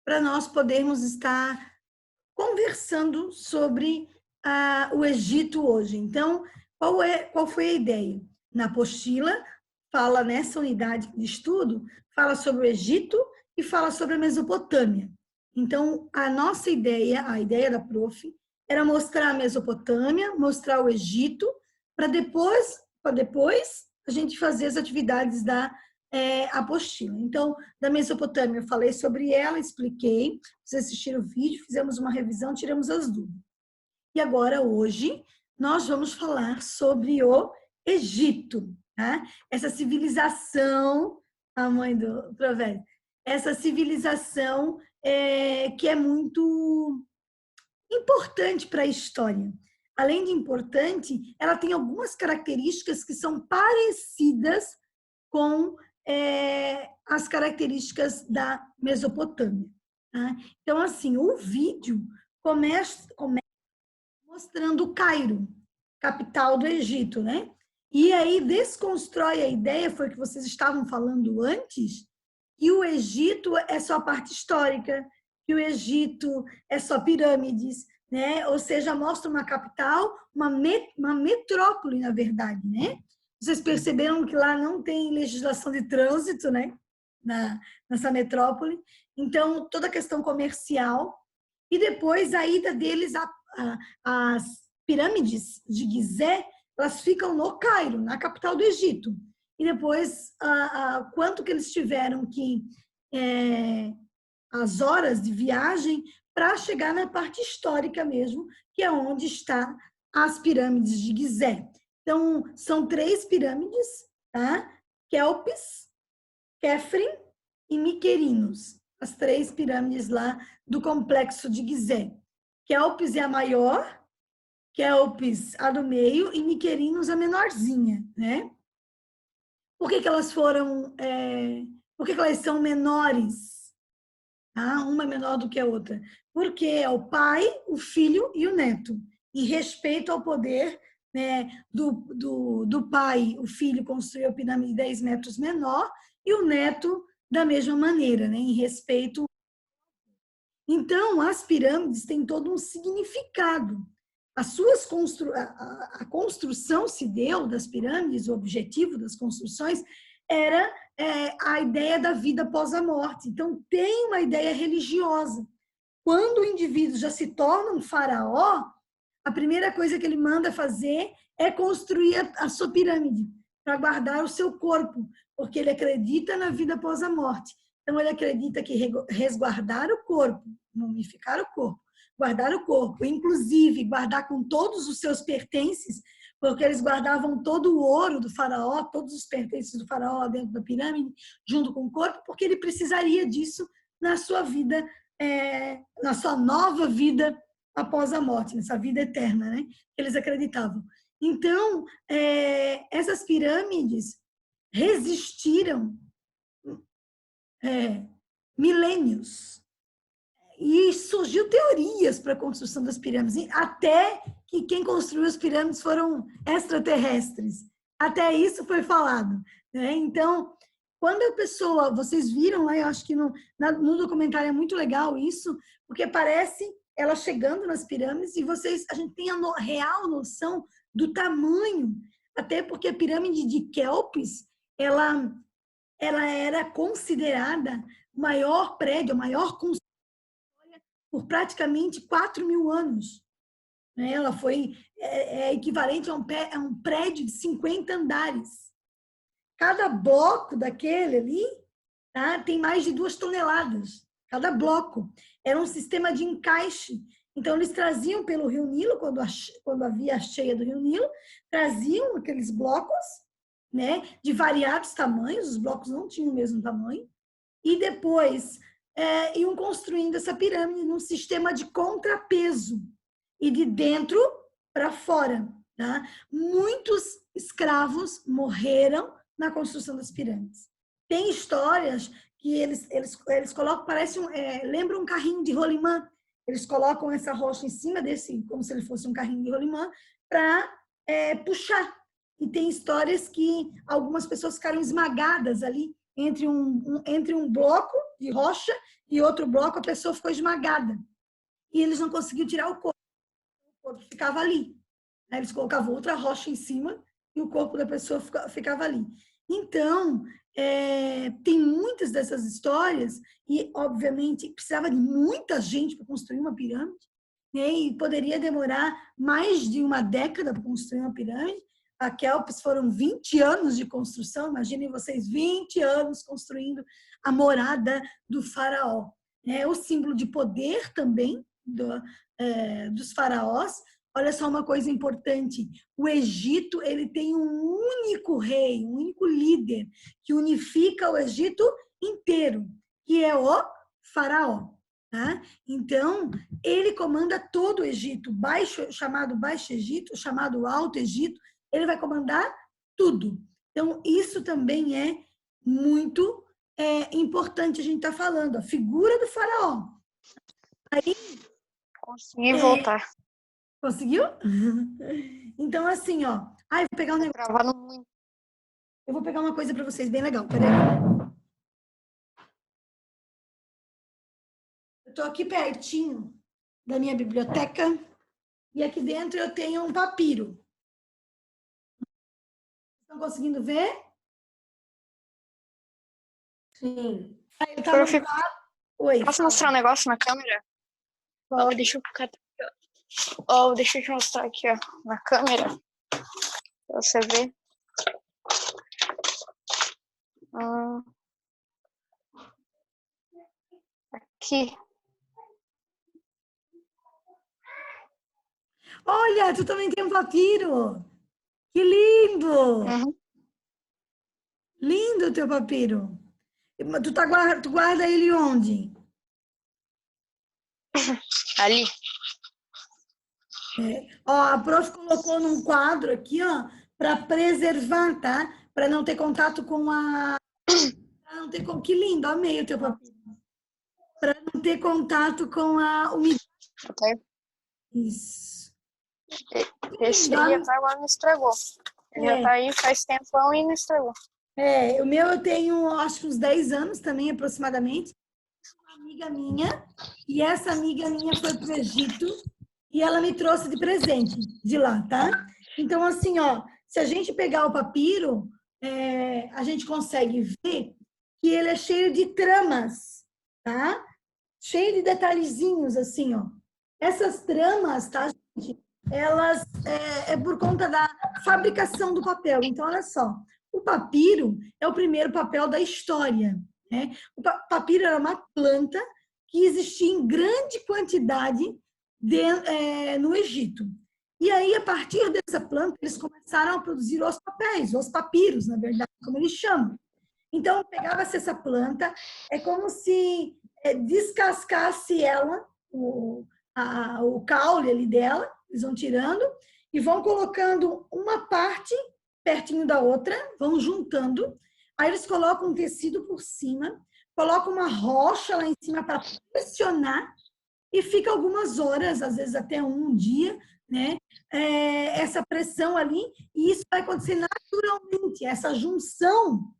para nós podermos estar conversando sobre o Egito hoje. Então, qual foi a ideia? Na apostila, fala nessa unidade de estudo, fala sobre o Egito e fala sobre a Mesopotâmia. Então, a nossa ideia, a ideia da prof, era mostrar a Mesopotâmia, mostrar o Egito, para depois a gente fazer as atividades da apostila. Então, da Mesopotâmia, eu falei sobre ela, expliquei, vocês assistiram o vídeo, fizemos uma revisão, tiramos as dúvidas. E agora, hoje, nós vamos falar sobre o Egito, tá? Essa civilização, a mãe do provérbio, essa civilização que é muito importante para a história. Além de importante, ela tem algumas características que são parecidas com as características da Mesopotâmia. Tá? Então, assim, o vídeo começa mostrando o Cairo, capital do Egito, né? E aí desconstrói a ideia, foi o que vocês estavam falando antes, que o Egito é só a parte histórica, que o Egito é só pirâmides, né? Ou seja, mostra uma capital, uma metrópole, na verdade, né? Vocês perceberam que lá não tem legislação de trânsito, né? Nessa metrópole. Então, toda a questão comercial. E depois a ida deles às pirâmides de Gizé, elas ficam no Cairo, na capital do Egito. E depois, quanto que eles tiveram que... as horas de viagem para chegar na parte histórica mesmo, que é onde está as pirâmides de Gizé. Então, são 3 pirâmides, tá? Quélpis, Kéfrin e Miquerinos. As 3 pirâmides lá do complexo de Gizé. Quélpis é a maior, Quélpis a do meio e Miquerinos a menorzinha, né? Por que elas foram... por que elas são menores? Tá? Uma é menor do que a outra. Porque é o pai, o filho e o neto. E respeito ao poder, né, do pai, o filho construiu a pirâmide 10 metros menor e o neto da mesma maneira, né, em respeito. Então, as pirâmides têm todo um significado. A construção se deu das pirâmides, o objetivo das construções era a ideia da vida após a morte. Então, tem uma ideia religiosa. Quando o indivíduo já se torna um faraó, a primeira coisa que ele manda fazer é construir a sua pirâmide, para guardar o seu corpo, porque ele acredita na vida após a morte. Então, ele acredita que resguardar o corpo, mumificar o corpo, guardar o corpo, inclusive guardar com todos os seus pertences, porque eles guardavam todo o ouro do faraó, todos os pertences do faraó dentro da pirâmide, junto com o corpo, porque ele precisaria disso na sua vida, na sua nova vida após a morte, nessa vida eterna, né? Eles acreditavam. Então, essas pirâmides resistiram milênios. E surgiu teorias para a construção das pirâmides, até que quem construiu as pirâmides foram extraterrestres. Até isso foi falado, né? Então, quando a pessoa, vocês viram lá, eu acho que no documentário é muito legal isso, porque parece ela chegando nas pirâmides e a gente tem a real noção do tamanho, até porque a pirâmide de Quélpis, ela era considerada o maior prédio, a maior construção por praticamente 4.000 anos. Ela foi equivalente a um prédio de 50 andares. Cada bloco daquele ali, tá, tem mais de 2 toneladas. Cada bloco. Era um sistema de encaixe. Então, eles traziam pelo Rio Nilo, quando havia a cheia do Rio Nilo, traziam aqueles blocos, né, de variados tamanhos, os blocos não tinham o mesmo tamanho, e depois iam construindo essa pirâmide num sistema de contrapeso, e de dentro para fora. Tá? Muitos escravos morreram na construção das pirâmides. Tem histórias que eles colocam, lembra um carrinho de rolimã, eles colocam essa rocha em cima desse, como se ele fosse um carrinho de rolimã, para puxar. E tem histórias que algumas pessoas ficaram esmagadas ali entre um bloco de rocha e outro bloco, a pessoa ficou esmagada. E eles não conseguiam tirar o corpo ficava ali. Aí eles colocavam outra rocha em cima e o corpo da pessoa ficava ali. Então, tem muitas dessas histórias e, obviamente, precisava de muita gente para construir uma pirâmide, né? E poderia demorar mais de uma década para construir uma pirâmide. A Kelps foram 20 anos de construção, imaginem vocês, 20 anos construindo a morada do faraó. É o símbolo de poder também dos faraós. Olha só uma coisa importante, o Egito ele tem um único rei, um único líder que unifica o Egito inteiro, que é o faraó. Tá? Então, ele comanda todo o Egito, chamado Baixo Egito, chamado Alto Egito, ele vai comandar tudo. Então, isso também é muito importante a gente estar falando, a figura do faraó. Aí, consegui voltar. Conseguiu? Então, assim, ó. Ah, eu vou pegar um negócio. Gravando muito. Eu vou pegar uma coisa para vocês bem legal. Peraí. Eu tô aqui pertinho da minha biblioteca e aqui dentro eu tenho um papiro. Estão conseguindo ver? Sim. Ah, ele tá no quadro. Oi. Posso mostrar um negócio na câmera? Oh, deixa eu ficar aqui, ó. Oh, deixa eu te mostrar aqui, ó, na câmera. Pra você ver. Aqui. Olha, tu também tem um papiro. Que lindo! Uhum. Lindo o teu papiro. Tu guarda ele onde? Ali. Ó, a prof colocou num quadro aqui, ó, para preservar, tá? Para não ter contato com a... Não ter... Que lindo, amei o teu papiro. Para não ter contato com a umidade. Okay. Isso. Esse aí até agora não estragou. Ele já tá aí faz tempão e não estragou. O meu eu tenho, acho que uns 10 anos também, aproximadamente. Uma amiga minha, e essa amiga minha foi para o Egito e ela me trouxe de presente de lá, tá? Então, assim, ó, se a gente pegar o papiro, a gente consegue ver que ele é cheio de tramas, tá? Cheio de detalhezinhos, assim, ó. Essas tramas, tá, gente? Elas é por conta da fabricação do papel. Então, olha só, o papiro é o primeiro papel da história, né? O papiro era uma planta que existia em grande quantidade no Egito. E aí, a partir dessa planta, eles começaram a produzir os papéis, os papiros, na verdade, como eles chamam. Então, pegava-se essa planta, é como se descascasse ela, o caule ali dela, eles vão tirando e vão colocando uma parte pertinho da outra, vão juntando, aí eles colocam um tecido por cima, colocam uma rocha lá em cima para pressionar e fica algumas horas, às vezes até um dia, né? Essa pressão ali, e isso vai acontecer naturalmente, essa junção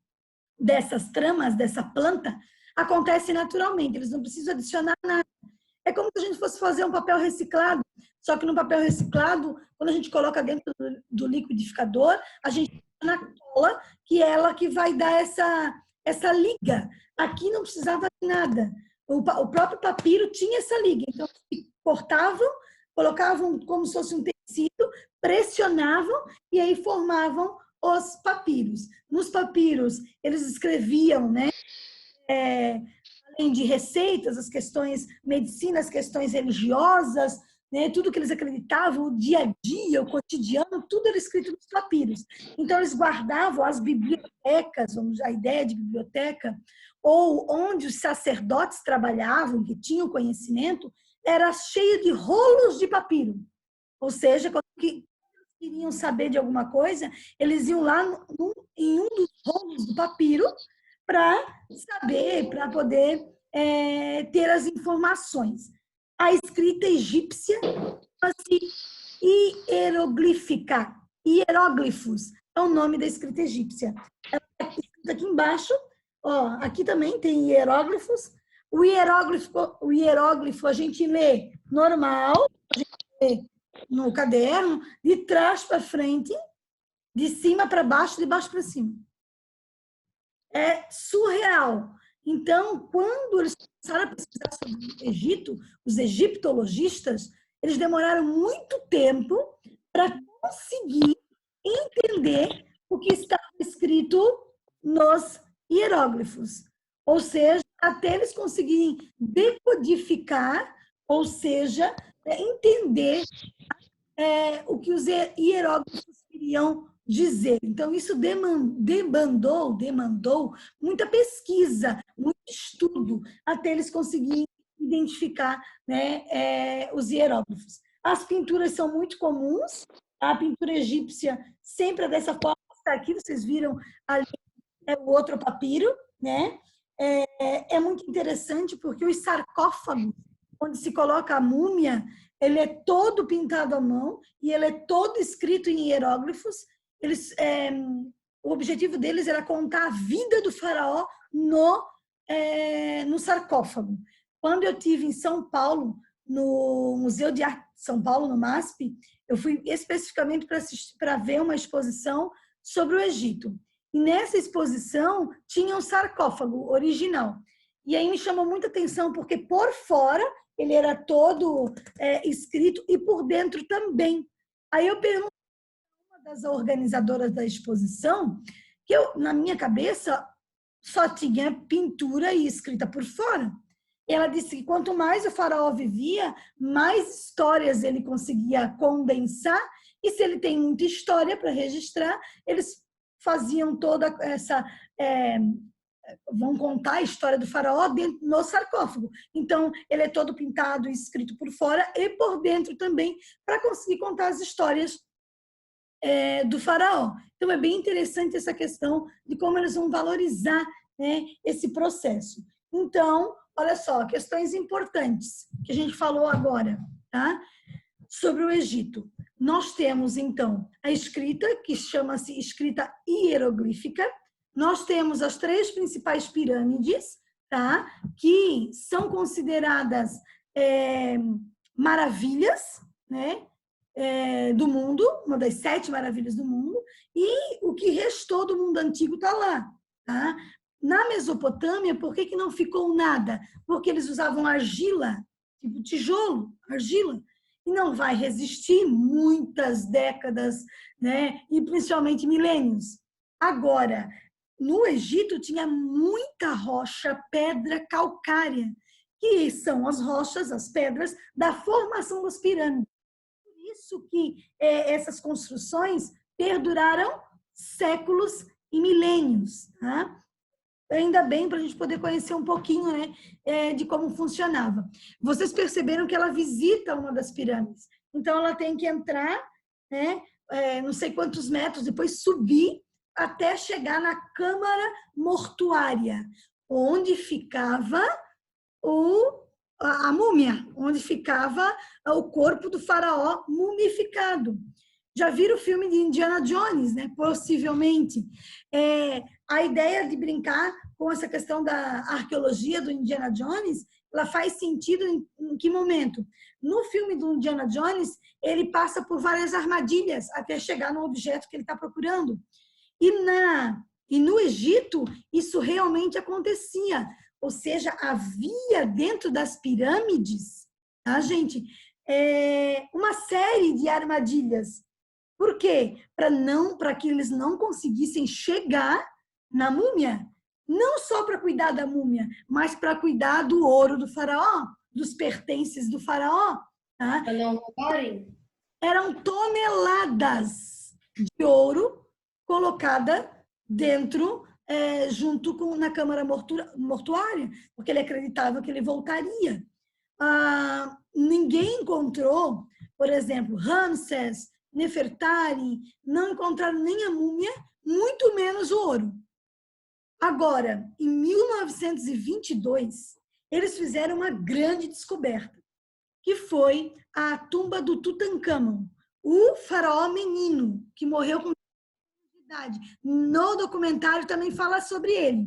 dessas tramas, dessa planta, acontece naturalmente, eles não precisam adicionar nada. É como se a gente fosse fazer um papel reciclado, só que no papel reciclado, quando a gente coloca dentro do liquidificador, a gente na cola, que é ela que vai dar essa liga. Aqui não precisava de nada. O próprio papiro tinha essa liga. Então, cortavam, colocavam como se fosse um tecido, pressionavam e aí formavam os papiros. Nos papiros, eles escreviam, né? Além de receitas, as questões medicina, as questões religiosas, né? Tudo que eles acreditavam, o dia a dia, o cotidiano, tudo era escrito nos papiros. Então, eles guardavam as bibliotecas, a ideia de biblioteca, ou onde os sacerdotes trabalhavam, que tinham conhecimento, era cheio de rolos de papiro. Ou seja, quando queriam saber de alguma coisa, eles iam lá em um dos rolos do papiro para saber, para poder ter as informações. A escrita egípcia chama-se hieroglífica. Hieróglifos é o nome da escrita egípcia. Ela está escrita aqui embaixo, Ó, aqui também tem hieróglifos. O hieróglifo a gente lê normal, a gente lê no caderno, de trás para frente, de cima para baixo, de baixo para cima. É surreal. Então, quando eles começaram a pesquisar sobre o Egito, os egiptologistas, eles demoraram muito tempo para conseguir entender o que estava escrito nos hieróglifos. Ou seja, até eles conseguirem decodificar, ou seja, entender o que os hieróglifos queriam dizer. Então, isso demandou muita pesquisa, muito estudo, até eles conseguirem identificar, né, os hieróglifos. As pinturas são muito comuns, a pintura egípcia sempre é dessa forma, está aqui, vocês viram ali, é o outro papiro, né? É muito interessante porque os sarcófagos, onde se coloca a múmia, ele é todo pintado à mão e ele é todo escrito em hieróglifos. O objetivo deles era contar a vida do faraó no sarcófago. Quando eu estive em São Paulo, no Museu de Arte de São Paulo, no MASP, eu fui especificamente para ver uma exposição sobre o Egito. E nessa exposição tinha um sarcófago original. E aí me chamou muita atenção, porque por fora ele era todo escrito e por dentro também. Aí eu perguntei a uma das organizadoras da exposição, que na minha cabeça só tinha pintura e escrita por fora. Ela disse que quanto mais o faraó vivia, mais histórias ele conseguia condensar, e se ele tem muita história para registrar, eles faziam toda essa... vão contar a história do faraó dentro, no sarcófago. Então, ele é todo pintado e escrito por fora e por dentro também, para conseguir contar as histórias do faraó. Então, é bem interessante essa questão de como eles vão valorizar, né, esse processo. Então, olha só, questões importantes que a gente falou agora, tá? Sobre o Egito. Nós temos, então, a escrita, que chama-se escrita hieroglífica. Nós temos as 3 principais pirâmides, tá? Que são consideradas maravilhas, né? Do mundo, uma das 7 maravilhas do mundo, e o que restou do mundo antigo está lá, tá? Na Mesopotâmia, por que não ficou nada? Porque eles usavam argila, tipo tijolo, argila, e não vai resistir muitas décadas, né? E principalmente milênios. Agora, no Egito tinha muita rocha, pedra calcária, que são as rochas, as pedras da formação das pirâmides. Por isso que essas construções perduraram séculos e milênios, tá? Ainda bem para a gente poder conhecer um pouquinho, né, de como funcionava. Vocês perceberam que ela visita uma das pirâmides. Então, ela tem que entrar, né, não sei quantos metros, depois subir até chegar na câmara mortuária, onde ficava a múmia, onde ficava o corpo do faraó mumificado. Já viram o filme de Indiana Jones, né? Possivelmente. A ideia de brincar com essa questão da arqueologia do Indiana Jones, ela faz sentido em que momento? No filme do Indiana Jones, ele passa por várias armadilhas até chegar no objeto que ele está procurando. E no Egito, isso realmente acontecia. Ou seja, havia dentro das pirâmides, tá, gente? Uma série de armadilhas. Por quê? Para que eles não conseguissem chegar na múmia. Não só para cuidar da múmia, mas para cuidar do ouro do faraó, dos pertences do faraó. Tá? Para não roubarem? Eram toneladas de ouro colocada dentro, junto na câmara mortuária, porque ele acreditava que ele voltaria. Ninguém encontrou, por exemplo, Ramsés, Nefertari, não encontraram nem a múmia, muito menos o ouro. Agora, em 1922, eles fizeram uma grande descoberta, que foi a tumba do Tutancâmon, o faraó menino, que morreu com idade. No documentário também fala sobre ele.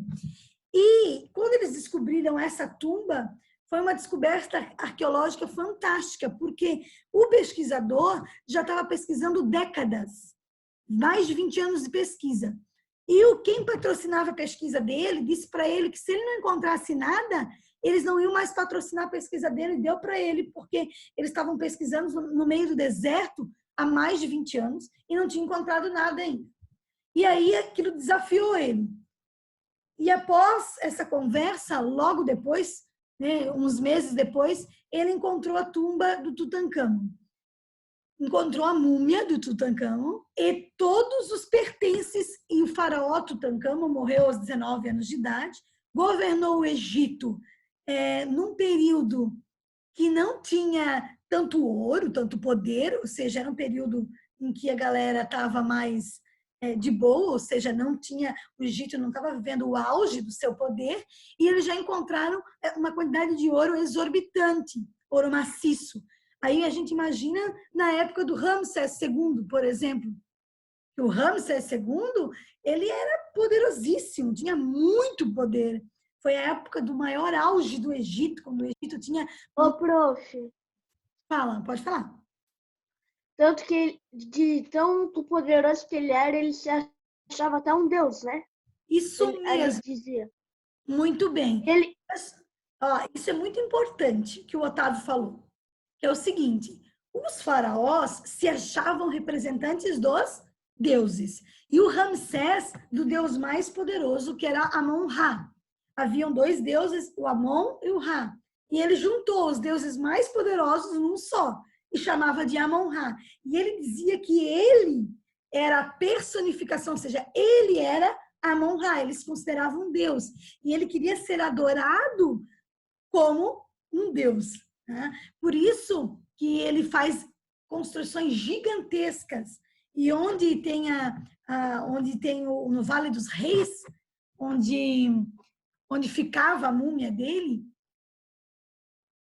E quando eles descobriram essa tumba, foi uma descoberta arqueológica fantástica, porque o pesquisador já estava pesquisando décadas, mais de 20 anos de pesquisa. E quem patrocinava a pesquisa dele disse para ele que se ele não encontrasse nada, eles não iam mais patrocinar a pesquisa dele, e deu para ele, porque eles estavam pesquisando no meio do deserto há mais de 20 anos e não tinham encontrado nada ainda. E aí aquilo desafiou ele. E após essa conversa, logo depois, né, uns meses depois, ele encontrou a tumba do Tutancâmon. Encontrou a múmia do Tutancâmon e todos os pertences. E o faraó Tutancâmon morreu aos 19 anos de idade, governou o Egito num período que não tinha tanto ouro, tanto poder, ou seja, era um período em que a galera estava mais de boa, ou seja, não tinha, o Egito não estava vivendo o auge do seu poder, e eles já encontraram uma quantidade de ouro exorbitante, ouro maciço. Aí a gente imagina na época do Ramsés II, por exemplo. O Ramsés II, ele era poderosíssimo, tinha muito poder. Foi a época do maior auge do Egito, quando o Egito tinha... Ô, prof. Fala, pode falar. Tanto que de tão poderoso que ele era, ele se achava até um deus, né? Isso Ele mesmo, dizia. muito bem. Ele, Isso é muito importante que o Otávio falou, que é o seguinte, os faraós se achavam representantes dos deuses, e o Ramsés do deus mais poderoso, que era Amon-Ra. Haviam dois deuses, o Amon e o Ra, e ele juntou os deuses mais poderosos num só, e chamava de Amon-Ra. E ele dizia que ele era a personificação, ou seja, ele era Amon-Ra, eles consideravam um deus, e ele queria ser adorado como um deus. Né? Por isso que ele faz construções gigantescas. E onde tem, no Vale dos Reis, onde ficava a múmia dele,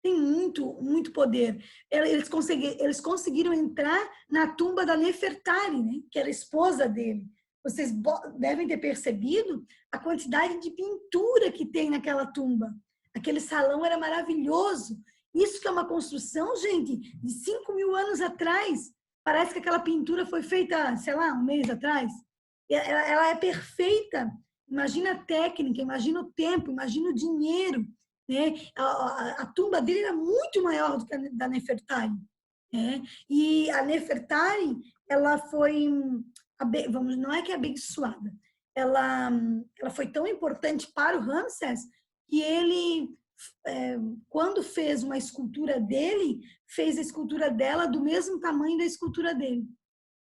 tem muito, muito poder. Eles conseguiram entrar na tumba da Nefertari, né? Que era a esposa dele. Vocês devem ter percebido a quantidade de pintura que tem naquela tumba. Aquele salão era maravilhoso. Isso que é uma construção, gente, de 5.000 anos atrás. Parece que aquela pintura foi feita, sei lá, um mês atrás. Ela é perfeita. Imagina a técnica, imagina o tempo, imagina o dinheiro. Né? A tumba dele era muito maior do que a da Nefertari. Né? E a Nefertari, ela foi, não é que é abençoada, ela foi tão importante para o Ramsés que ele, quando fez uma escultura dele, fez a escultura dela do mesmo tamanho da escultura dele.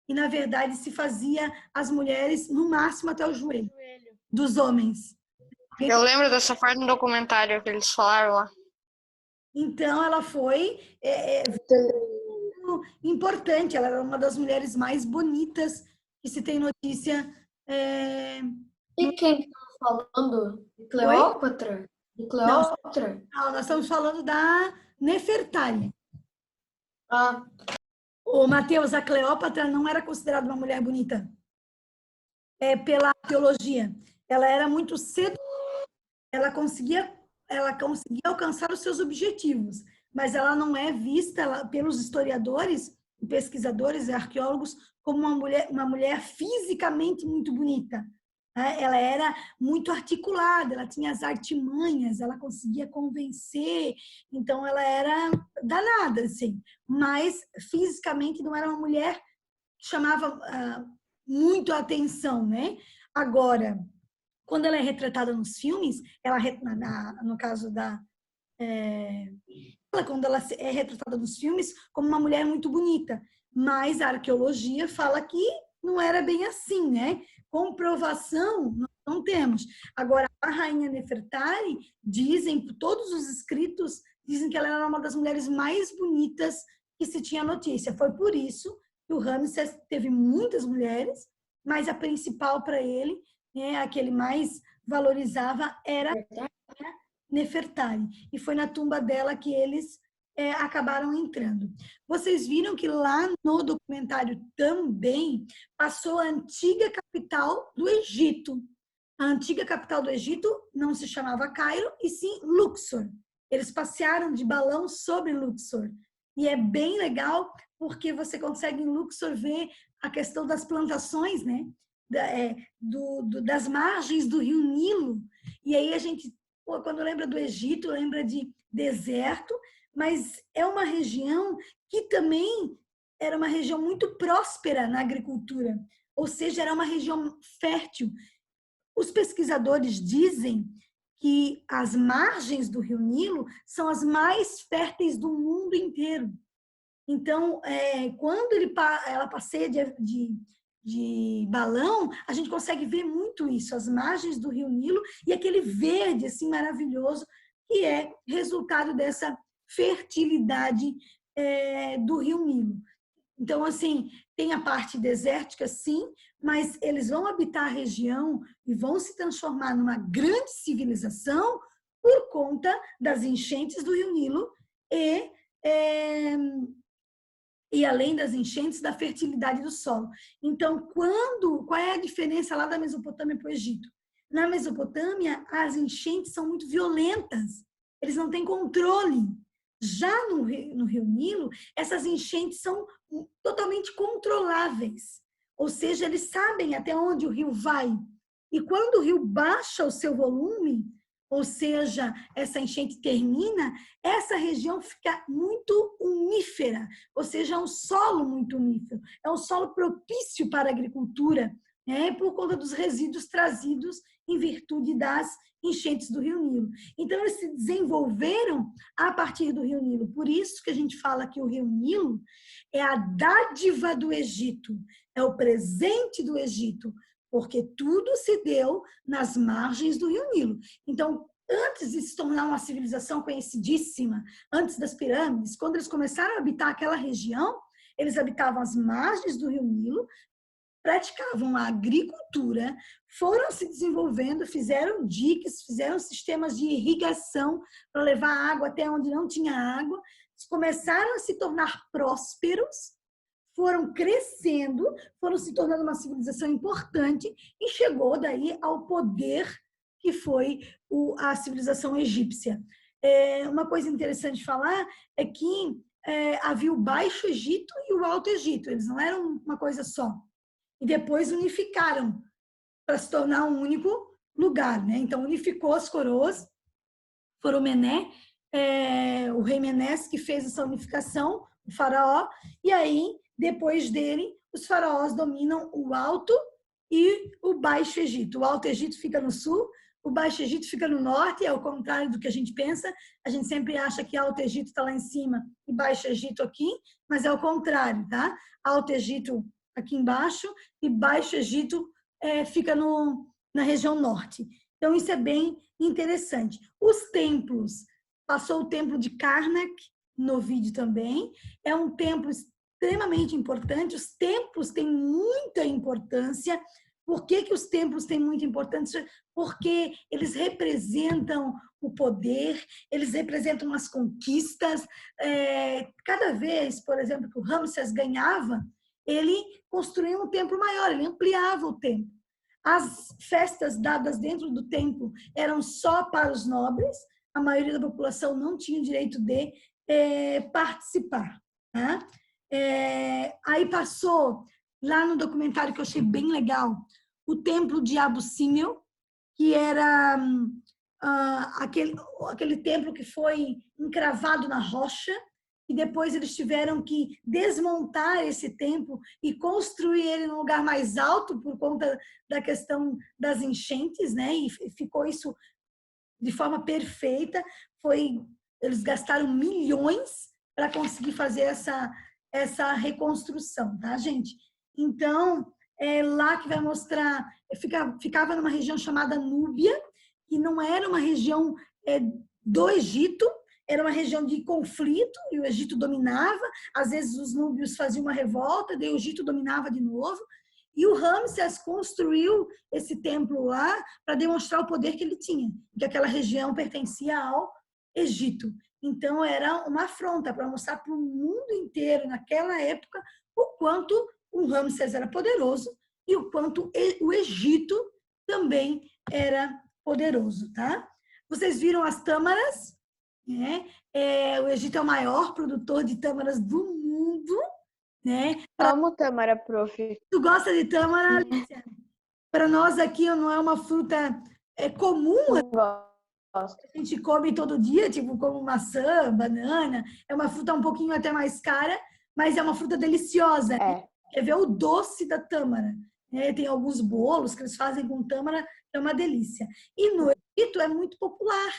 E, na verdade, se fazia as mulheres no máximo até o joelho dos homens. Eu lembro dessa parte no documentário que eles falaram lá. Então, ela foi importante. Ela era uma das mulheres mais bonitas que se tem notícia. E quem está falando? De Cleópatra? De Cleópatra? Não, nós estamos falando da Nefertari. Ah. O Mateus, a Cleópatra não era considerada uma mulher bonita. Pela teologia. Ela era muito cedo. Ela conseguia alcançar os seus objetivos, mas ela não é vista pelos historiadores, pesquisadores e arqueólogos como uma mulher fisicamente muito bonita. Ela era muito articulada, ela tinha as artimanhas, ela conseguia convencer, então ela era danada, assim, mas fisicamente não era uma mulher que chamava muito a atenção, né? Agora, quando ela é retratada nos filmes, no caso quando ela é retratada nos filmes como uma mulher muito bonita, mas a arqueologia fala que não era bem assim, né? Comprovação nós não temos. Agora, a rainha Nefertari, todos os escritos dizem que ela era uma das mulheres mais bonitas que se tinha notícia. Foi por isso que o Ramsés teve muitas mulheres, mas a principal para ele, a que ele mais valorizava, era Nefertari. E foi na tumba dela que eles acabaram entrando. Vocês viram que lá no documentário também passou a antiga capital do Egito. A antiga capital do Egito não se chamava Cairo, e sim Luxor. Eles passearam de balão sobre Luxor. E é bem legal, porque você consegue em Luxor ver a questão das plantações, né? Das margens do rio Nilo. E aí a gente, quando lembra do Egito, lembra de deserto, mas é uma região que também era uma região muito próspera na agricultura, ou seja, era uma região fértil. Os pesquisadores dizem que as margens do rio Nilo são as mais férteis do mundo inteiro. Então, quando ela passeia de balão, a gente consegue ver muito isso, as margens do rio Nilo e aquele verde assim maravilhoso que é resultado dessa fertilidade do rio Nilo. Então, assim, tem a parte desértica, sim, mas eles vão habitar a região e vão se transformar numa grande civilização por conta das enchentes do rio Nilo e além das enchentes, da fertilidade do solo. Então, qual é a diferença lá da Mesopotâmia para o Egito? Na Mesopotâmia, as enchentes são muito violentas, eles não têm controle. Já no rio Nilo, essas enchentes são totalmente controláveis, ou seja, eles sabem até onde o rio vai. E quando o rio baixa o seu volume, ou seja, essa enchente termina, essa região fica muito unífera, ou seja, é um solo muito unífero, é um solo propício para a agricultura, por conta dos resíduos trazidos em virtude das enchentes do rio Nilo. Então, eles se desenvolveram a partir do rio Nilo. Por isso que a gente fala que o rio Nilo é a dádiva do Egito, é o presente do Egito, porque tudo se deu nas margens do rio Nilo. Então, antes de se tornar uma civilização conhecidíssima, antes das pirâmides, quando eles começaram a habitar aquela região, eles habitavam as margens do rio Nilo, praticavam a agricultura, foram se desenvolvendo, fizeram diques, fizeram sistemas de irrigação para levar água até onde não tinha água, começaram a se tornar prósperos, foram crescendo, foram se tornando uma civilização importante e chegou daí ao poder que foi a civilização egípcia. Uma coisa interessante de falar é que havia o Baixo Egito e o Alto Egito, eles não eram uma coisa só. E depois unificaram para se tornar um único lugar, né? Então, unificou as coroas, foram Mené, o rei Menés que fez essa unificação, o faraó, e aí, depois dele, os faraós dominam o Alto e o Baixo Egito. O Alto Egito fica no sul, o Baixo Egito fica no norte, é o contrário do que a gente pensa. A gente sempre acha que Alto Egito está lá em cima e Baixo Egito aqui, mas é o contrário, tá? Alto Egito aqui embaixo e Baixo Egito fica na região norte. Então, isso é bem interessante. Os templos, passou o templo de Karnak no vídeo também, é um templo extremamente importante, os templos têm muita importância. Por que os templos têm muita importância? Porque eles representam o poder, eles representam as conquistas. Cada vez, por exemplo, que o Ramsés ganhava, ele construía um templo maior, ele ampliava o templo. As festas dadas dentro do templo eram só para os nobres, a maioria da população não tinha o direito de participar. Né? Aí passou, lá no documentário que eu achei bem legal, o templo de Abu Simbel, que era aquele templo que foi encravado na rocha, e depois eles tiveram que desmontar esse templo e construir ele num lugar mais alto por conta da questão das enchentes, né? E ficou isso de forma perfeita. Eles gastaram milhões para conseguir fazer essa reconstrução, tá, gente? Então, é lá que vai mostrar, ficava numa região chamada Núbia, que não era uma região do Egito, era uma região de conflito, e o Egito dominava, às vezes os núbios faziam uma revolta, daí o Egito dominava de novo, e o Ramsés construiu esse templo lá para demonstrar o poder que ele tinha, que aquela região pertencia ao Egito. Então, era uma afronta para mostrar para o mundo inteiro, naquela época, o quanto o Ramsés era poderoso e o quanto o Egito também era poderoso, tá? Vocês viram as tâmaras, né? O Egito é o maior produtor de tâmaras do mundo, né? Amo tâmara, prof. Tu gosta de tâmara, Alicia? Para nós aqui não é uma fruta comum, Gosto. a gente come todo dia, tipo como maçã, banana. É uma fruta um pouquinho até mais cara, mas é uma fruta deliciosa. É. Quer ver o doce da tâmara? Tem alguns bolos que eles fazem com tâmara, que é uma delícia. E no Egito é muito popular.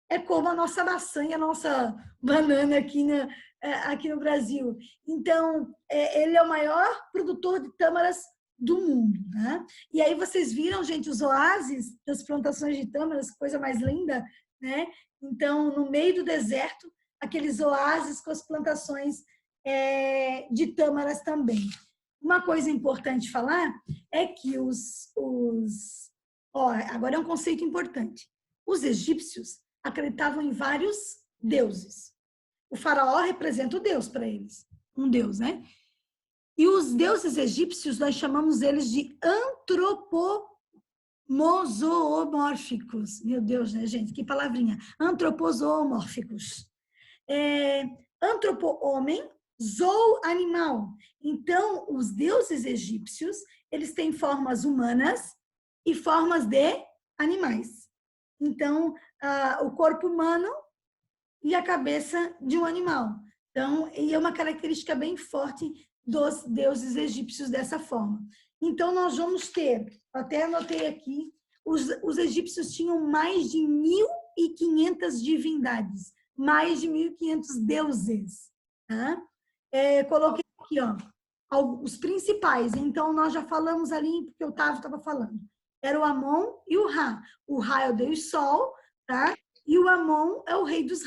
É como a nossa maçã e a nossa banana aqui no Brasil. Então, ele é o maior produtor de tâmaras do mundo, né? E aí vocês viram, gente, os oásis das plantações de tâmaras, coisa mais linda, né? Então, no meio do deserto, aqueles oásis com as plantações de tâmaras também. Uma coisa importante falar é que agora é um conceito importante. Os egípcios acreditavam em vários deuses. O faraó representa o Deus para eles, um Deus, né? E os deuses egípcios, nós chamamos eles de antropozoomórficos. Meu Deus, né, gente? Que palavrinha. Antropozoomórficos. Antropo, homem, zoo, animal. Então, os deuses egípcios, eles têm formas humanas e formas de animais. Então, o corpo humano e a cabeça de um animal. Então, e é uma característica bem forte dos deuses egípcios dessa forma. Então, nós vamos ter, até anotei aqui, os egípcios tinham mais de 1.500 divindades, mais de 1.500 deuses. Tá? Coloquei aqui, os principais. Então, nós já falamos ali, porque o Otávio estava falando. Era o Amon e o Ra. O Ra é o Deus Sol, tá? E o Amon é o rei dos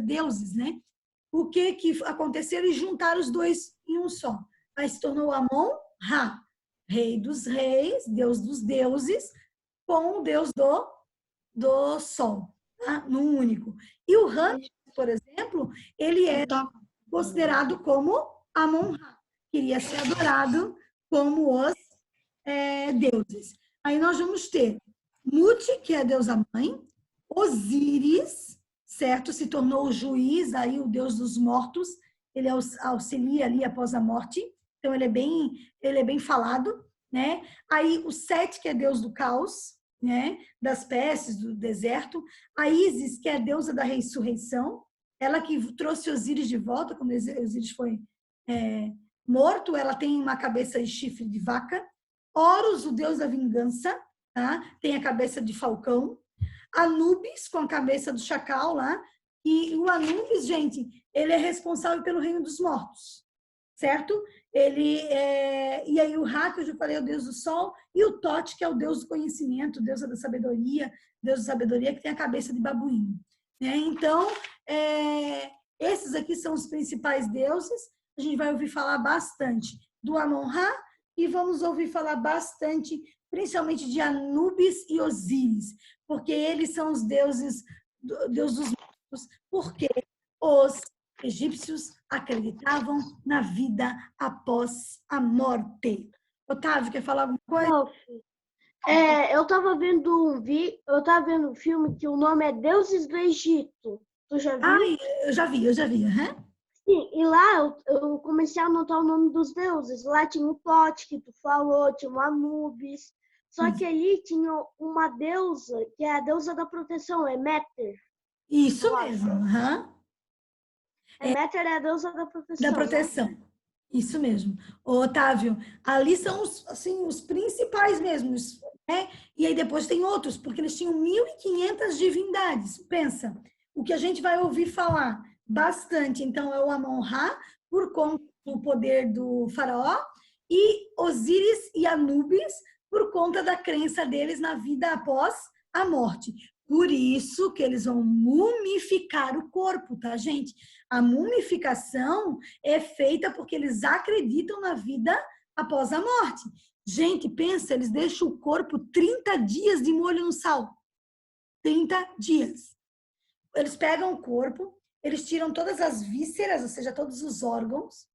deuses, né? O que aconteceu? Eles juntaram os dois em um só. Aí se tornou Amon-Ra, rei dos reis, deus dos deuses, com o deus do sol, tá? Num único. E o Ra, por exemplo, ele é considerado como Amon-Ra. Queria ser adorado como os deuses. Aí nós vamos ter Mut, que é a deusa mãe, Osíris, certo? Se tornou o juiz, aí o deus dos mortos, ele auxilia ali após a morte, então ele é bem falado, né? Aí o Set, que é deus do caos, né? Das pestes, do deserto, a Ísis, que é a deusa da ressurreição, ela que trouxe Osíris de volta, quando Osíris foi morto, ela tem uma cabeça e chifre de vaca. Horus, o deus da vingança, tá? Tem a cabeça de falcão. Anubis, com a cabeça do chacal lá, e o Anubis, gente, ele é responsável pelo reino dos mortos, certo? E aí o Ra, que eu já falei, é o deus do sol, e o Tote, que é o deus do conhecimento, deus da sabedoria, que tem a cabeça de babuíno. Então, esses aqui são os principais deuses, a gente vai ouvir falar bastante do Amon-Ra, e vamos ouvir falar bastante, principalmente de Anubis e Osíris, porque eles são os deuses dos mortos, porque os egípcios acreditavam na vida após a morte. Otávio, quer falar alguma coisa? Não, eu estava vendo um filme que o nome é Deuses do Egito. Tu já viu? Eu já vi. Uhum. Sim, e lá eu comecei a anotar o nome dos deuses. Lá tinha o Tote, que tu falou, tinha o Anubis. Só que ali tinha uma deusa, que é a deusa da proteção, é Méter. Isso mesmo. Uhum. Méter é a deusa da proteção. Da proteção. Né? Isso mesmo. Ô, Otávio, ali são os principais mesmo, né? E aí depois tem outros, porque eles tinham 1.500 divindades. Pensa, o que a gente vai ouvir falar bastante, então, é o Amon-Ra, por conta do poder do faraó, e Osíris e Anubis, por conta da crença deles na vida após a morte. Por isso que eles vão mumificar o corpo, tá, gente? A mumificação é feita porque eles acreditam na vida após a morte. Gente, pensa, eles deixam o corpo 30 dias de molho no sal. 30 dias. Eles pegam o corpo, eles tiram todas as vísceras, ou seja, todos os órgãos.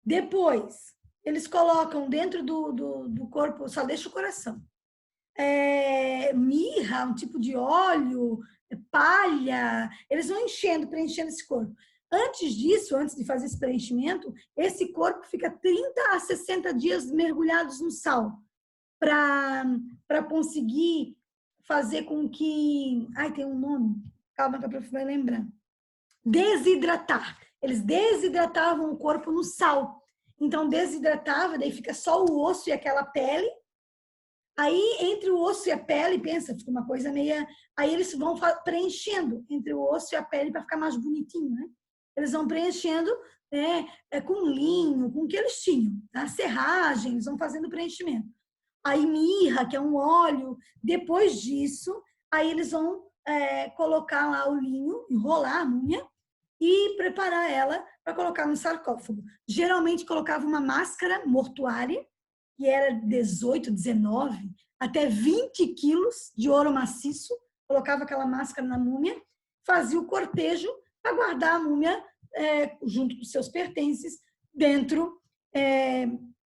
Depois, eles colocam dentro do corpo, só deixa o coração. mirra, um tipo de óleo, palha, eles vão enchendo, preenchendo esse corpo. Antes disso, antes de fazer esse preenchimento, esse corpo fica 30 a 60 dias mergulhados no sal, para conseguir fazer com que... Ai, tem um nome, calma que a prof vai lembrar. Desidratar. Eles desidratavam o corpo no sal. Então, desidratava, daí fica só o osso e aquela pele. Aí, entre o osso e a pele, pensa, fica uma coisa meia... Aí eles vão preenchendo entre o osso e a pele para ficar mais bonitinho, né? Eles vão preenchendo, né, com linho, com o que eles tinham. Tá? Serragem, eles vão fazendo preenchimento. Aí mirra, que é um óleo. Depois disso, aí eles vão colocar lá o linho, enrolar a múmia e preparar ela para colocar no sarcófago. Geralmente colocava uma máscara mortuária, que era 18, 19, até 20 quilos de ouro maciço, colocava aquela máscara na múmia, fazia o cortejo para guardar a múmia junto com seus pertences dentro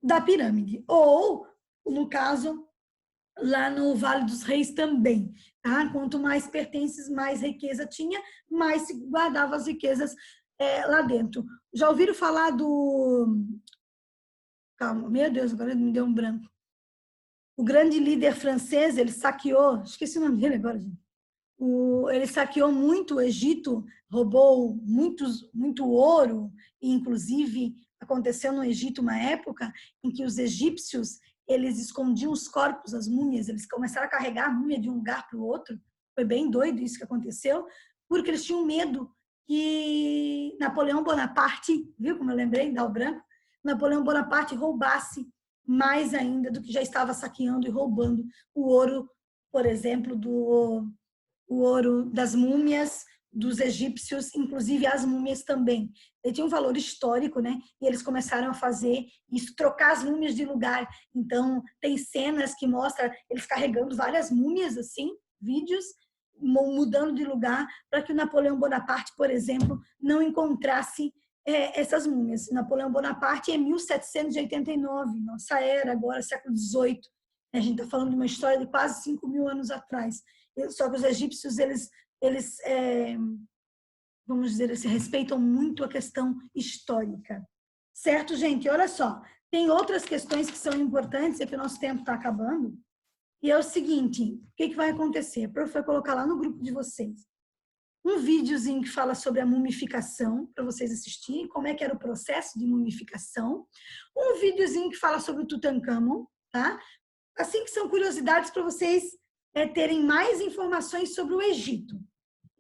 da pirâmide. Ou, no caso, lá no Vale dos Reis também. Tá? Quanto mais pertences, mais riqueza tinha, mais se guardava as riquezas lá dentro. Já ouviram falar do... Calma, meu Deus, agora me deu um branco. O grande líder francês, ele saqueou... Esqueci o nome dele agora, gente. Ele saqueou muito o Egito, roubou muito ouro, e inclusive aconteceu no Egito uma época em que os egípcios eles escondiam os corpos, as múmias, eles começaram a carregar a múmia de um lugar para o outro. Foi bem doido isso que aconteceu, porque eles tinham medo que Napoleão Bonaparte, viu como eu lembrei, dá o branco, Napoleão Bonaparte roubasse mais ainda do que já estava saqueando e roubando o ouro, por exemplo, o ouro das múmias dos egípcios, inclusive as múmias também. Ele tinha um valor histórico, né? E eles começaram a fazer isso, trocar as múmias de lugar. Então, tem cenas que mostram eles carregando várias múmias, assim, vídeos, mudando de lugar, para que o Napoleão Bonaparte, por exemplo, não encontrasse essas múmias. Napoleão Bonaparte é 1789, nossa era, agora, século XVIII. A gente está falando de uma história de quase 5.000 anos atrás. Só que os egípcios, eles vamos dizer assim, respeitam muito a questão histórica. Certo, gente? Olha só, tem outras questões que são importantes, é que o nosso tempo está acabando, e é o seguinte, o que vai acontecer? A prof vai colocar lá no grupo de vocês um videozinho que fala sobre a mumificação, para vocês assistirem, como é que era o processo de mumificação, um videozinho que fala sobre o Tutankhamon, tá? Assim que são curiosidades para vocês terem mais informações sobre o Egito.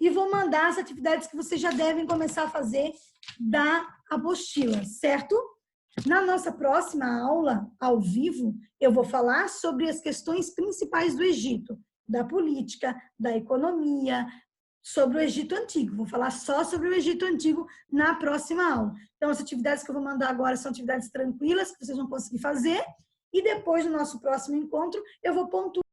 E vou mandar as atividades que vocês já devem começar a fazer da apostila, certo? Na nossa próxima aula, ao vivo, eu vou falar sobre as questões principais do Egito, da política, da economia, sobre o Egito Antigo. Vou falar só sobre o Egito Antigo na próxima aula. Então, as atividades que eu vou mandar agora são atividades tranquilas, que vocês vão conseguir fazer, e depois, no nosso próximo encontro, eu vou pontuar